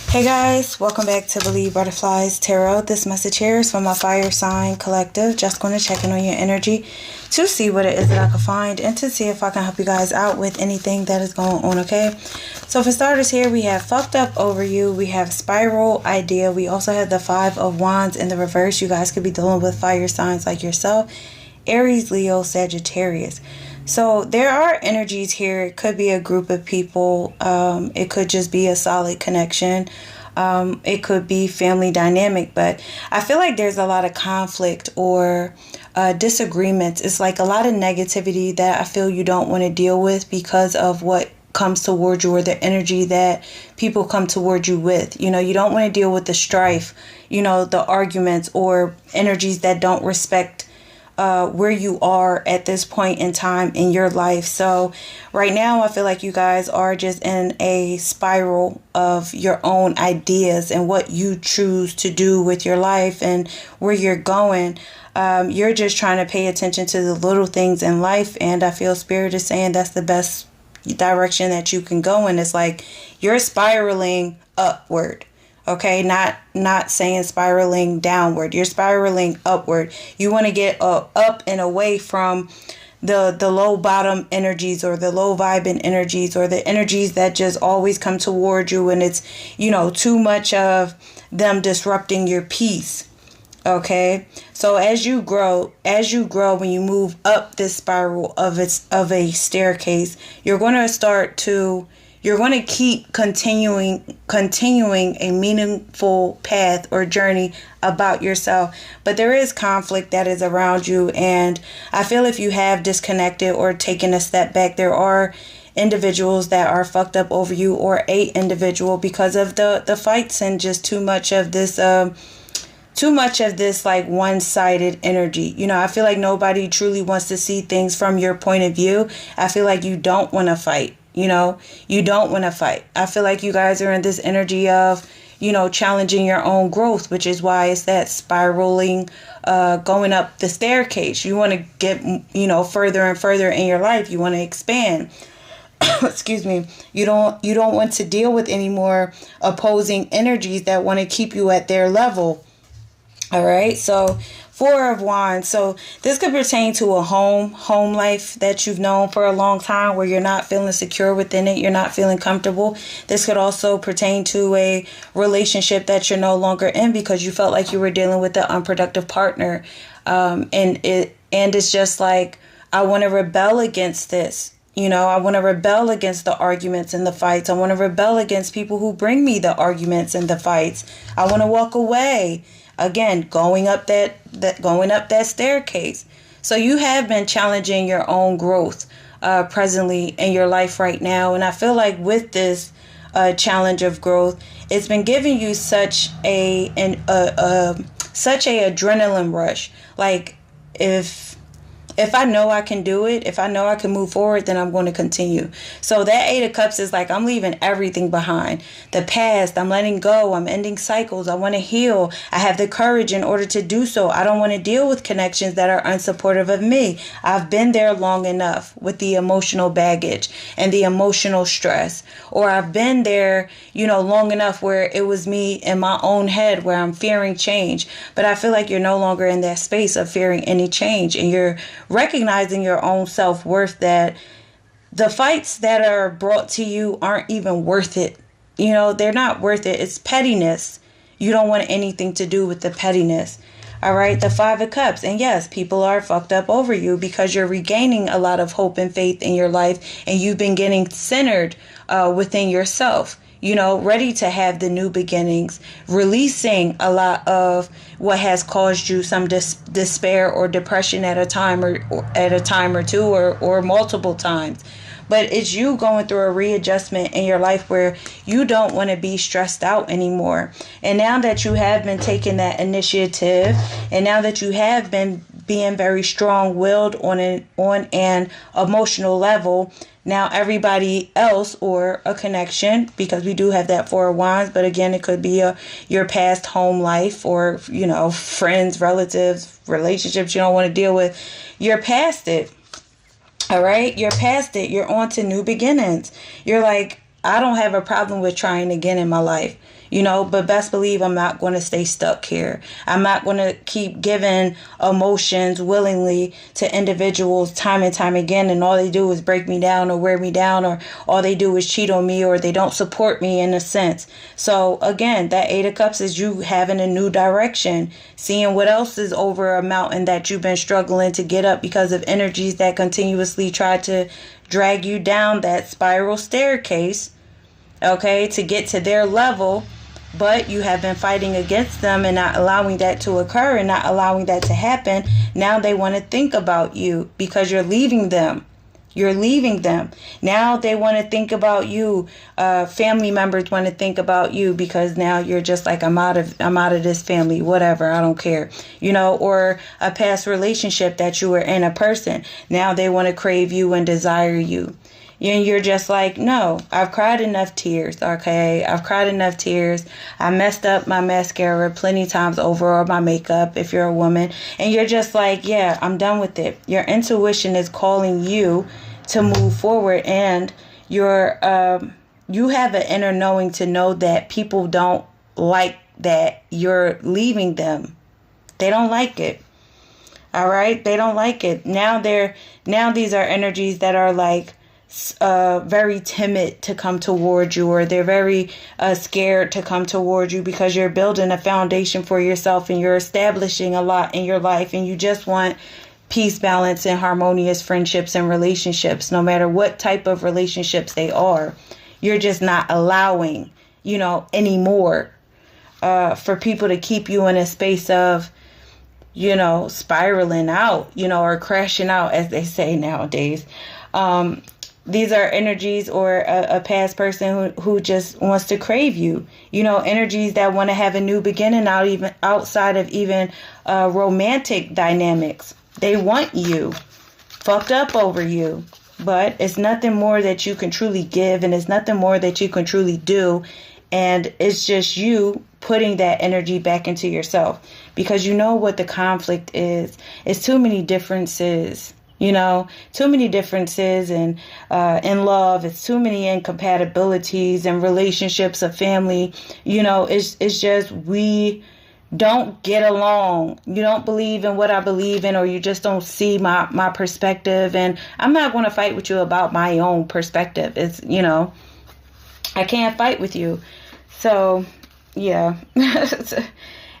Hey guys, welcome back to Believe Butterflies Tarot. This message here is from my fire sign collective. Just going to check in on your energy to see what it is that I can find and to see if I can help you guys out with anything that is going on, okay? So for starters here, we have fucked up over you. We have spiral idea. We also have the 5 of Wands in the reverse. You guys could be dealing with fire signs like yourself. Aries, Leo, Sagittarius. So there are energies here. It could be a group of people. It could just be a solid connection. It could be family dynamic. But I feel like there's a lot of conflict or disagreements. It's like a lot of negativity that I feel you don't want to deal with because of what comes towards you or the energy that people come towards you with. You know, you don't want to deal with the strife, you know, the arguments or energies that don't respect where you are at this point in time in your life. So right now, I feel like you guys are just in a spiral of your own ideas and what you choose to do with your life and where you're going. You're just trying to pay attention to the little things in life. And I feel Spirit is saying that's the best direction that you can go in. It's like you're spiraling upward. Okay, not saying spiraling downward. You're spiraling upward. You want to get up and away from the low bottom energies or the low vibing energies or the energies that just always come toward you, and it's, you know, too much of them disrupting your peace. Okay, so as you grow, when you move up this spiral of a staircase, you're going to keep continuing a meaningful path or journey about yourself. But there is conflict that is around you. And I feel if you have disconnected or taken a step back, there are individuals that are fucked up over you or a individual because of the fights and just too much of this like one-sided energy. You know, I feel like nobody truly wants to see things from your point of view. I feel like you don't want to fight. You know, you don't want to fight. I feel like you guys are in this energy of, you know, challenging your own growth, which is why it's that spiraling, going up the staircase. You want to get, you know, further and further in your life. You want to expand. Excuse me. You don't want to deal with any more opposing energies that want to keep you at their level. All right. So 4 of Wands. So this could pertain to a home life that you've known for a long time where you're not feeling secure within it. You're not feeling comfortable. This could also pertain to a relationship that you're no longer in because you felt like you were dealing with an unproductive partner. And it's just like, I want to rebel against this. You know, I want to rebel against the arguments and the fights. I want to rebel against people who bring me the arguments and the fights. I want to walk away. Again, going up that staircase. So you have been challenging your own growth presently in your life right now. And I feel like with this challenge of growth, it's been giving you such a adrenaline rush. Like if I know I can do it, if I know I can move forward, then I'm going to continue. So that 8 of Cups is like, I'm leaving everything behind. The past, I'm letting go. I'm ending cycles. I want to heal. I have the courage in order to do so. I don't want to deal with connections that are unsupportive of me. I've been there long enough with the emotional baggage and the emotional stress. Or I've been there, you know, long enough where it was me in my own head where I'm fearing change. But I feel like you're no longer in that space of fearing any change. And you're recognizing your own self-worth, that the fights that are brought to you aren't even worth it. You know, they're not worth it. It's pettiness. You don't want anything to do with the pettiness. All right. The 5 of Cups. And yes, people are fucked up over you because you're regaining a lot of hope and faith in your life. And you've been getting centered within yourself. You know, ready to have the new beginnings, releasing a lot of what has caused you some despair or depression at a time or two or multiple times. But it's you going through a readjustment in your life where you don't want to be stressed out anymore. And now that you have been taking that initiative, and now that you have been being very strong-willed on an emotional level, now everybody else or a connection, because we do have that 4 of Wands, but again, it could be your past home life or, you know, friends, relatives, relationships you don't want to deal with. You're past it. All right. You're past it. You're on to new beginnings. You're like, I don't have a problem with trying again in my life, but best believe I'm not going to stay stuck here. I'm not going to keep giving emotions willingly to individuals time and time again, and all they do is break me down or wear me down, or all they do is cheat on me, or they don't support me in a sense. So again, that Eight of Cups is you having a new direction, seeing what else is over a mountain that you've been struggling to get up because of energies that continuously try to drag you down that spiral staircase, okay, to get to their level. But you have been fighting against them and not allowing that to occur and not allowing that to happen. Now they want to think about you because you're leaving them. You're leaving them. Now they want to think about you. Family members want to think about you because now you're just like, I'm out of this family, whatever, I don't care. Or a past relationship that you were in, a person. Now they want to crave you and desire you. And you're just like, no, I've cried enough tears, okay? I've cried enough tears. I messed up my mascara plenty times over, or my makeup if you're a woman. And you're just like, yeah, I'm done with it. Your intuition is calling you to move forward. And you have an inner knowing to know that people don't like that you're leaving them. They don't like it. All right? They don't like it. Now these are energies that are like, very timid to come towards you, or they're very scared to come towards you because you're building a foundation for yourself and you're establishing a lot in your life, and you just want peace, balance, and harmonious friendships and relationships, no matter what type of relationships they are. You're just not allowing, anymore for people to keep you in a space of, spiraling out, or crashing out, as they say nowadays. These are energies, or a past person who just wants to crave you. Energies that want to have a new beginning outside of even romantic dynamics. They want you, fucked up over you. But it's nothing more that you can truly give, and it's nothing more that you can truly do. And it's just you putting that energy back into yourself, because you know what the conflict is. It's too many differences. Too many differences in love. It's too many incompatibilities and relationships of family. It's just we don't get along. You don't believe in what I believe in, or you just don't see my perspective. And I'm not going to fight with you about my own perspective. It's, I can't fight with you. So, yeah.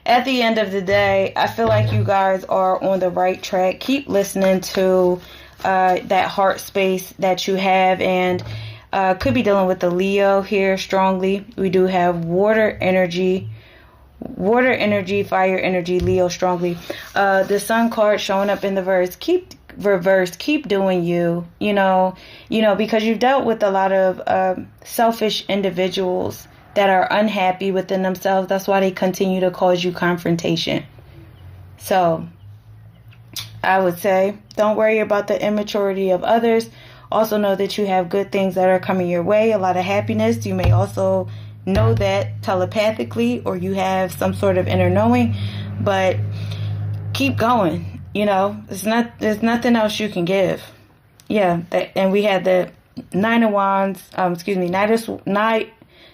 At the end of the day, I feel like you guys are on the right track. Keep listening to that heart space that you have, and could be dealing with the Leo here strongly. We do have water energy, fire energy, Leo strongly. The Sun card showing up in the verse. Keep doing you, because you've dealt with a lot of selfish individuals that are unhappy within themselves. That's why they continue to cause you confrontation. So I would say don't worry about the immaturity of others. Also know that you have good things that are coming your way, a lot of happiness. You may also know that telepathically, or you have some sort of inner knowing, but keep going. There's nothing else you can give. Yeah. And we had the Nine of Wands,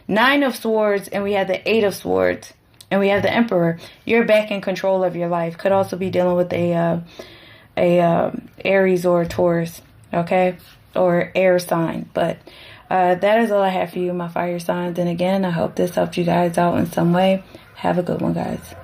Nine of Swords, and we have the Eight of Swords, and we have the Emperor. You're back in control of your life. Could also be dealing with a Aries or a Taurus, okay, or air sign. But that is all I have for you, my fire signs. And again, I hope this helped you guys out in some way. Have a good one, guys.